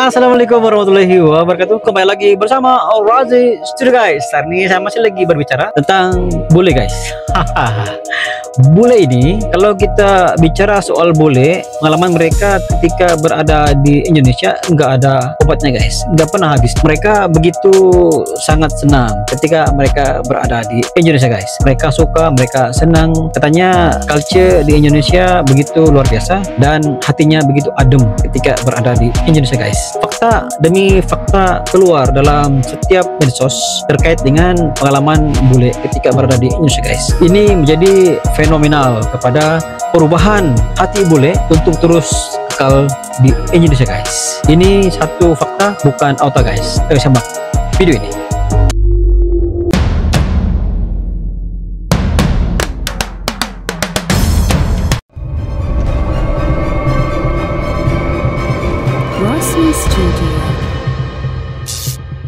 Assalamualaikum warahmatullahi wabarakatuh. Kembali lagi bersama Al-Razi Studio guys. Hari ini saya masih lagi berbicara tentang bule guys. Bule ini, kalau kita bicara soal bule, pengalaman mereka ketika berada di Indonesia nggak ada obatnya guys, nggak pernah habis. Mereka begitu sangat senang ketika mereka berada di Indonesia guys. Mereka suka, mereka senang. Katanya culture di Indonesia begitu luar biasa dan hatinya begitu adem ketika berada di Indonesia guys. Fakta demi fakta keluar dalam setiap medsos terkait dengan pengalaman bule ketika berada di Indonesia guys. Ini menjadi fenomenal kepada perubahan hati bule untuk terus kekal di Indonesia guys. Ini satu fakta, bukan auto guys. Ayo simak video ini.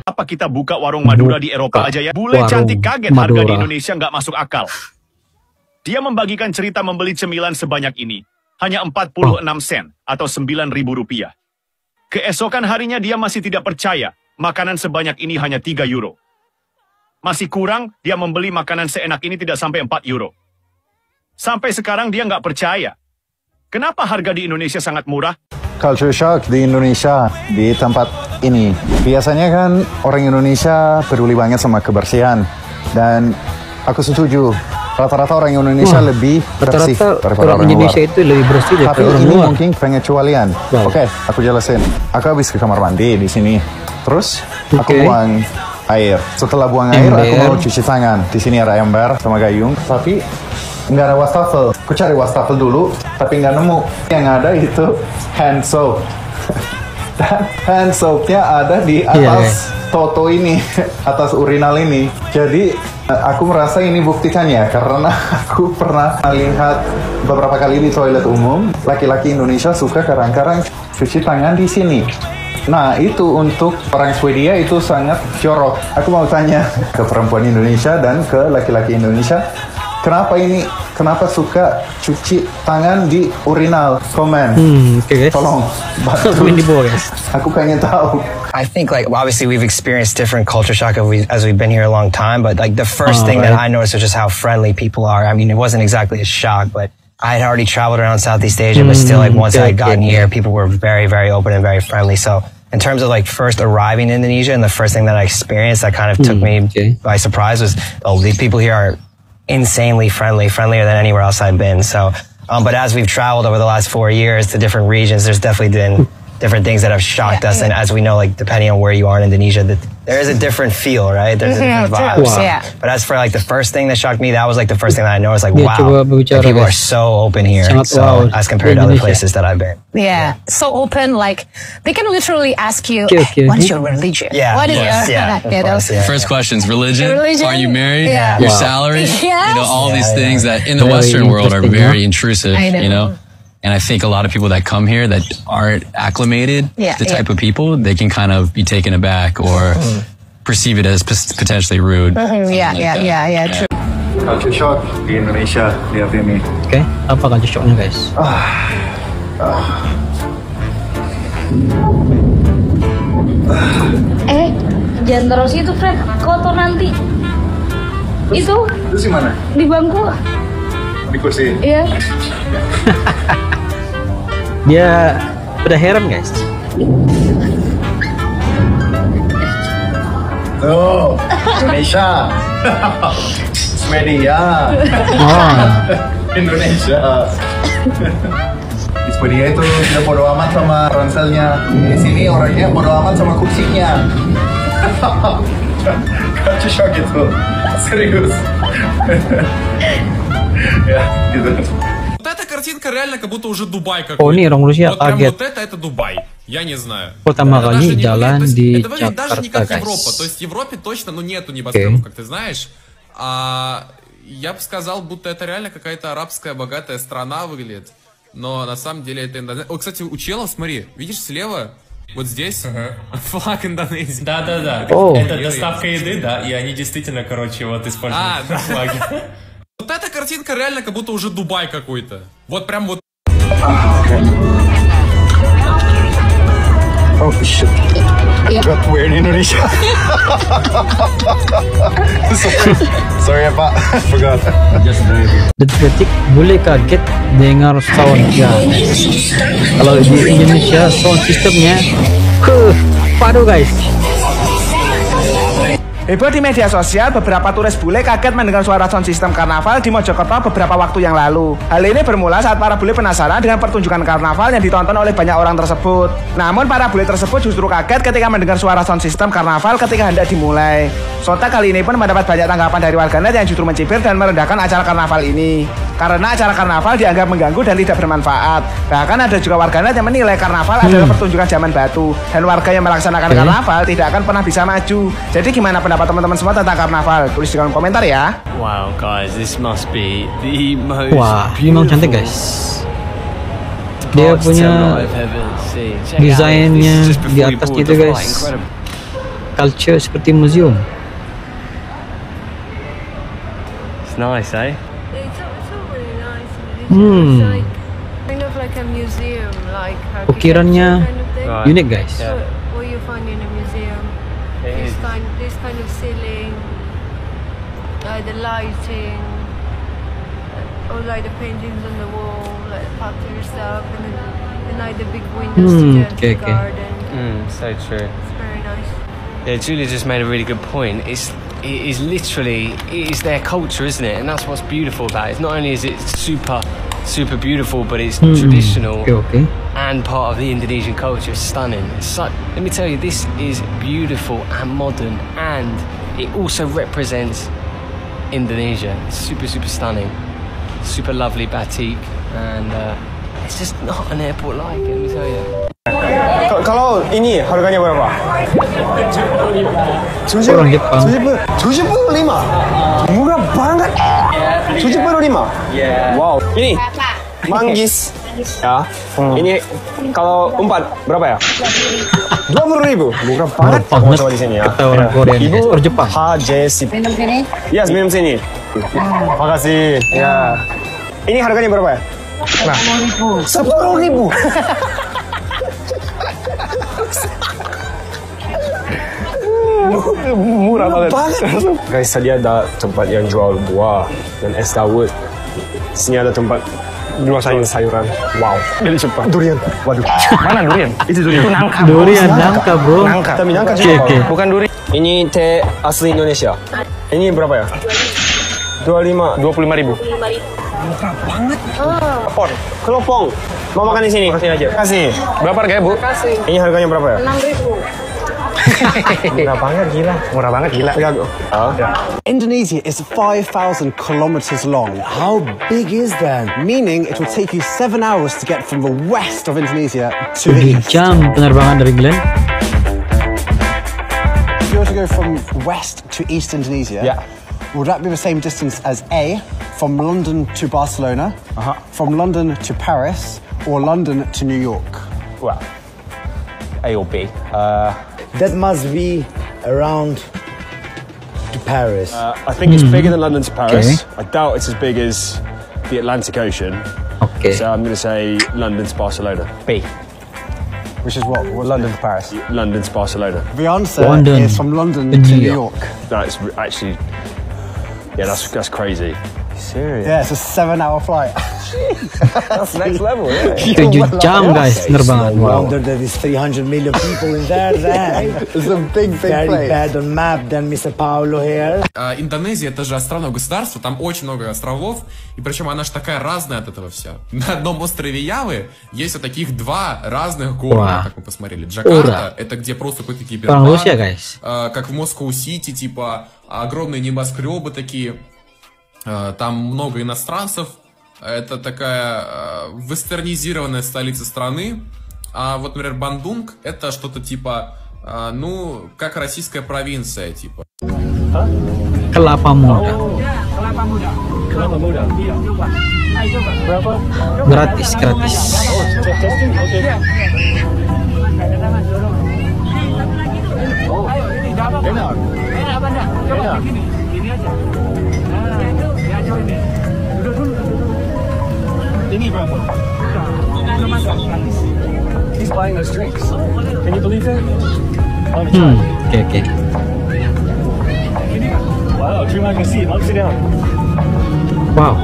Apa kita buka warung Madura di Eropa aja ya? Bule cantik kaget harga di Indonesia nggak masuk akal. Dia membagikan cerita membeli cemilan sebanyak ini. Hanya 46 sen atau 9.000 rupiah. Keesokan harinya dia masih tidak percaya. Makanan sebanyak ini hanya 3 euro. Masih kurang, dia membeli makanan seenak ini tidak sampai 4 euro. Sampai sekarang dia nggak percaya. Kenapa harga di Indonesia sangat murah? Culture shock di Indonesia, di tempat ini. Biasanya kan orang Indonesia peduli banget sama kebersihan. Dan aku setuju. Rata-rata orang Indonesia lebih bersih daripada orang Indonesia luar. Itu lebih bersih daripada tapi orang ini luar. mungkin pengecualian. Oke, aku jelasin. Aku habis ke kamar mandi di sini. Terus aku buang air. Setelah buang air, aku mau cuci tangan. Di sini ada ember sama gayung. Tapi nggak ada wastafel. Aku cari wastafel dulu, tapi nggak nemu. Yang ada itu hand soap. Dan hand soapnya ada di atas toto ini, atas urinal ini. Jadi aku merasa ini buktikannya karena aku pernah lihat beberapa kali di toilet umum laki-laki Indonesia suka kadang-kadang cuci tangan di sini. Nah itu untuk orang Swedia itu sangat jorok. Aku mau tanya ke perempuan Indonesia dan ke laki-laki Indonesia, kenapa suka cuci tangan di urinal? Komen. Guys. Tolong bantu. Aku pengen tahu. I think obviously we've experienced different culture shock as we've been here a long time, but the first thing that I noticed was just how friendly people are. I mean, it wasn't exactly a shock, but I had already traveled around Southeast Asia, but still once I had gotten here, people were very, very open and very friendly. So in terms of first arriving in Indonesia and the first thing that I experienced that kind of took me by surprise was, these people here are insanely friendly, friendlier than anywhere else I've been. So, but as we've traveled over the last 4 years to different regions, there's definitely been different things that have shocked us. And as we know, depending on where you are in Indonesia, there is a different feel, right? There's a different vibe. But as for the first thing that shocked me, that was the first thing that I noticed. Wow, people are so open here. So as compared to other places that I've been. Yeah, so open. They can literally ask you, "What's your religion?" Yeah, what is your First questions: religion. Are you married? Yeah. Your salary? Yes. All these things that in the Western world are very intrusive. And I think a lot of people that come here that aren't acclimated, the type of people, they can kind of be taken aback or perceive it as potentially rude. True. Culture shock di Indonesia, lihat ini. Apa culture shocknya guys? Jangan terus itu Fred, kotor nanti. Itu di mana? Di bangku. Di kursi. Iya. Dia udah heran guys. Tuh, Indonesia. Swedia. Indonesia. Di Swedia itu dia bodo amat sama ranselnya. Di sini orangnya bodo amat sama kursinya. Culture shock itu. Serius. Ya, gitu. Вот эта картинка реально как будто уже Дубай какой-то. Ini orang Rusia Вот прям kaget. вот это Дубай. Я не знаю. Pertама Это kali даже jalan di это выглядит даже не как Jakarta Европа. guys. То есть в Европе точно нету небоскребов, как ты знаешь. Я бы сказал, будто это реально какая-то арабская богатая страна выглядит. Но на самом деле это Индонезия. О, кстати, у челов, смотри, видишь слева? Вот здесь флаг Индонезии. Да. О. Это доставка еды, да, и они действительно, используют флаги. Вот эта картинка реально как будто уже Дубай какой-то. Вот прям вот. Oh shit. Got weird Indonesia. Sorry ya Pak, forgot. Detik-detik bule kaget dengar sound ya. Kalau di Indonesia sound sistemnya, waduh guys. Heboh di media sosial, beberapa turis bule kaget mendengar suara sound system karnaval di Mojokerto beberapa waktu yang lalu. Hal ini bermula saat para bule penasaran dengan pertunjukan karnaval yang ditonton oleh banyak orang tersebut. Namun para bule tersebut justru kaget ketika mendengar suara sound system karnaval ketika hendak dimulai. Sontak kali ini pun mendapat banyak tanggapan dari warganet yang justru mencibir dan merendahkan acara karnaval ini. Karena acara karnaval dianggap mengganggu dan tidak bermanfaat. Bahkan ada juga warganet yang menilai karnaval adalah pertunjukan zaman batu. Dan warga yang melaksanakan karnaval tidak akan pernah bisa maju. Jadi gimana pendapat teman-teman semua tentang karnaval? Tulis di kolom komentar ya. Wow guys, this must be the most wah, memang cantik guys. Dia punya desainnya di atas itu guys. Culture seperti museum. It's nice, eh? Ukirannya unik guys. This kind of ceiling, the lighting, all like the paintings on the wall, like factory stuff, and like the big windows to the garden. So true. It's very nice. Yeah, Julia just made a really good point. It is their culture, isn't it? And that's what's beautiful about it. Not only is it super beautiful, but it's traditional and part of the Indonesian culture. It's stunning. Let me tell you, this is beautiful and modern, and it also represents Indonesia. It's super stunning, super lovely batik, and it's just not an airport like it. Let me tell you. Kalau ini harganya berapa? 75. Murah banget. 75. Wow. Ini manggis. Ya. Ini kalau 4 berapa ya? 20.000. Murah banget. Coba di sini ya. Orang Korea ini ekspor Jepang. Hajesi. Minum sini? Yes, minum sini. Makasih. Ya. Ini harganya berapa ya? 10.000. Murah banget. Guys, tadi ada tempat yang jual buah dan es dawet. Sini ada tempat jual sayuran. Wow, beli cepat. Durian. Waduh. Mana durian? Itu durian. Itu nangka. Durian nangka, bro. Nangka. Tapi nangka juga. Bukan durian. Ini teh asli Indonesia. Ini berapa ya? 25.000. Murah banget. Kelopong. Mau makan di sini? Kasih aja. Kasih. Berapa harganya, Bu? Kasih. Ini harganya berapa ya? 6.000. Murah banget gila. Indonesia is 5,000 kilometers long. How big is that? Meaning it will take you 7 hours to get from the west of Indonesia to the east. Jam penerbangan dari Glenn. If you were to go from west to east Indonesia, would that be the same distance as A, from London to Barcelona, from London to Paris, or London to New York? Well, A or B. That must be around to Paris. I think it's bigger than London to Paris. I doubt it's as big as the Atlantic Ocean. So I'm going to say London to Barcelona. B. Which is what? London to Paris. London to Barcelona. The answer is from London to New York. That's actually, that's crazy. Serious? Yeah, it's a 7-hour flight. That's next level, yeah. 7 jam guys penerbangan. Wow. Wonder there is 300 million people in there then. It's a big Very place. bad on map than Mr. Paulo here. Индонезия — это же островное государство, там очень много островов, и причем она же такая разная от этого вся. На одном острове Явы есть вот таких 2 разных города, как мы посмотрели. Джакарта — это где просто какой-то киберпанк, как в Москва-Сити, типа огромные небоскребы такие. Там много иностранцев. Это такая вестернизированная столица страны. А вот, например, Бандунг — это что-то типа, ну, как российская провинция, типа. Kelapa muda. Gratis. Ini bro. He's buying those drinks. Can you believe that? Okay. Wow, terima kasih. I'll sit down. Wow.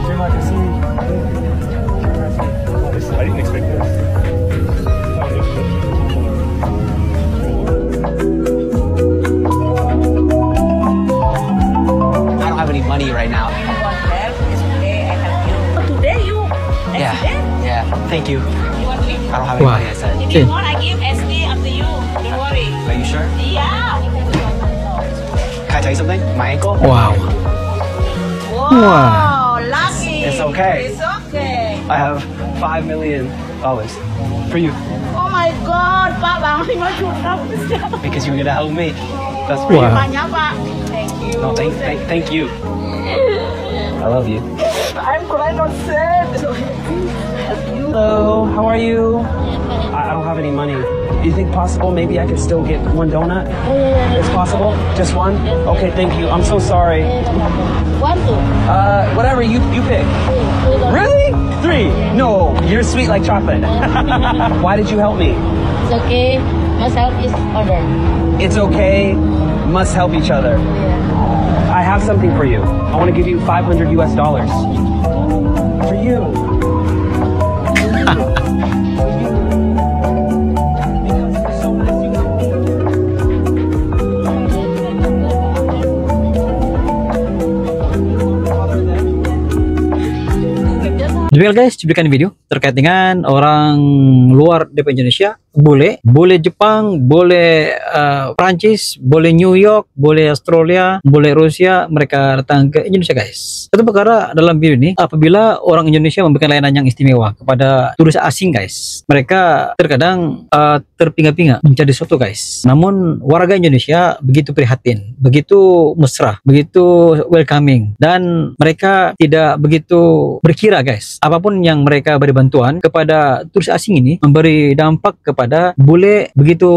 Terima kasih. I didn't expect this. I don't have any money right now. Today you Yeah. Thank you. You want me? I don't have any money, I said. If you want, I give SD up to you. Don't worry. Are you sure? Yeah. Can I tell you something? My ankle? Wow. Wow. Lucky. It's okay. It's okay. I have $5 million for you. Oh my God, Pak Bang, Because you're gonna help me. That's Terima right. banyak, Pak. Thank you. No, thank you. I love you. I'm crying on set. Hello, how are you? I don't have any money. You think possible maybe I could still get one donut? It's possible? Just one? Okay, thank you. I'm so sorry. One, two. Whatever, you pick. Really? 3? No, you're sweet like chocolate. Why did you help me? It's okay. Must help each other. It's okay. Must help each other. I have something for you. I want to give you $500 US. For you. Demikian guys, cuplikan video terkait dengan orang luar dari Indonesia. Boleh Jepang, boleh Prancis, boleh New York, boleh Australia, boleh Rusia, mereka datang ke Indonesia guys. Satu perkara dalam video ini, apabila orang Indonesia memberikan layanan yang istimewa kepada turis asing guys, mereka terkadang terpinga-pinga mencari sesuatu guys. Namun warga Indonesia begitu prihatin, begitu mesra, begitu welcoming, dan mereka tidak begitu berkira guys. Apapun yang mereka beri bantuan kepada turis asing ini memberi dampak kepada bule begitu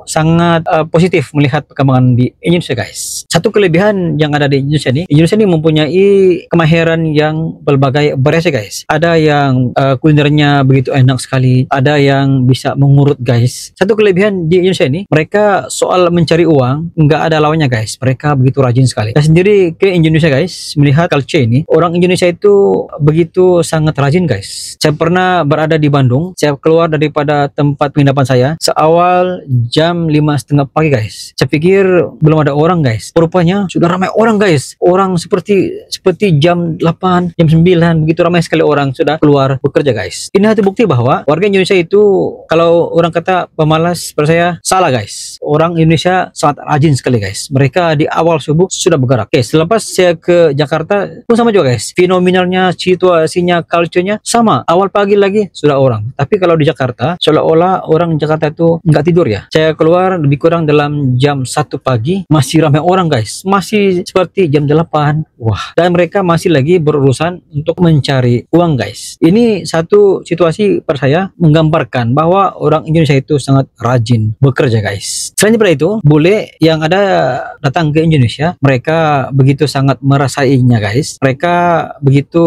sangat positif melihat perkembangan di Indonesia guys. Satu kelebihan yang ada di Indonesia ini mempunyai kemahiran yang berbagai variasi guys. Ada yang kulinernya begitu enak sekali, ada yang bisa mengurut guys. Satu kelebihan di Indonesia ini, mereka soal mencari uang nggak ada lawannya guys. Mereka begitu rajin sekali. Saya sendiri ke Indonesia guys, melihat culture ini, orang Indonesia itu begitu sangat rajin guys. Saya pernah berada di Bandung, saya keluar daripada tempat penginapan saya seawal jam 5:30 pagi guys. Saya pikir belum ada orang guys. Rupanya sudah ramai orang guys. Orang seperti jam 8, jam 9 begitu ramai sekali orang sudah keluar bekerja guys. Ini satu bukti bahwa warga Indonesia itu, kalau orang kata pemalas, pada saya salah guys. Orang Indonesia sangat rajin sekali guys. Mereka di awal subuh sudah bergerak. Oke, selepas saya ke Jakarta pun sama juga guys. Fenomenalnya, situasinya, culture-nya sama. Awal pagi lagi sudah orang. Tapi kalau di Jakarta seolah-olah orang Jakarta itu nggak tidur ya. Saya keluar lebih kurang dalam jam 1 pagi masih ramai orang guys. Masih seperti jam 8. Wah, dan mereka masih lagi berurusan untuk mencari uang guys. Ini satu situasi pada saya menggambarkan bahwa orang Indonesia itu sangat rajin bekerja guys. Selain daripada itu, bule yang ada datang ke Indonesia, mereka begitu sangat merasainya guys. Mereka begitu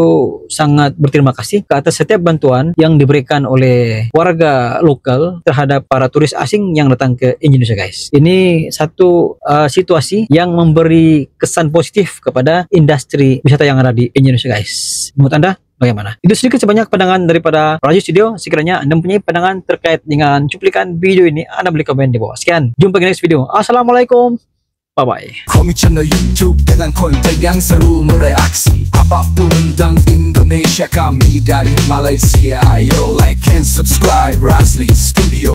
sangat berterima kasih ke atas setiap bantuan yang diberikan oleh warga lokal terhadap para turis asing yang datang ke Indonesia guys. Ini satu situasi yang memberi kesan positif kepada industri wisata yang ada di Indonesia guys. Menurut Anda bagaimana? Itu sedikit sebanyak pandangan daripada Raju Studio. Sekiranya Anda mempunyai pandangan terkait dengan cuplikan video ini, Anda boleh komen di bawah. Sekian, jumpa di next video. Assalamualaikum. Bye-bye. Komik channel YouTube dengan konten yang seru mereaksi apapun tentang Indonesia, kami dari Malaysia. Ayo like and subscribe Razli Studio.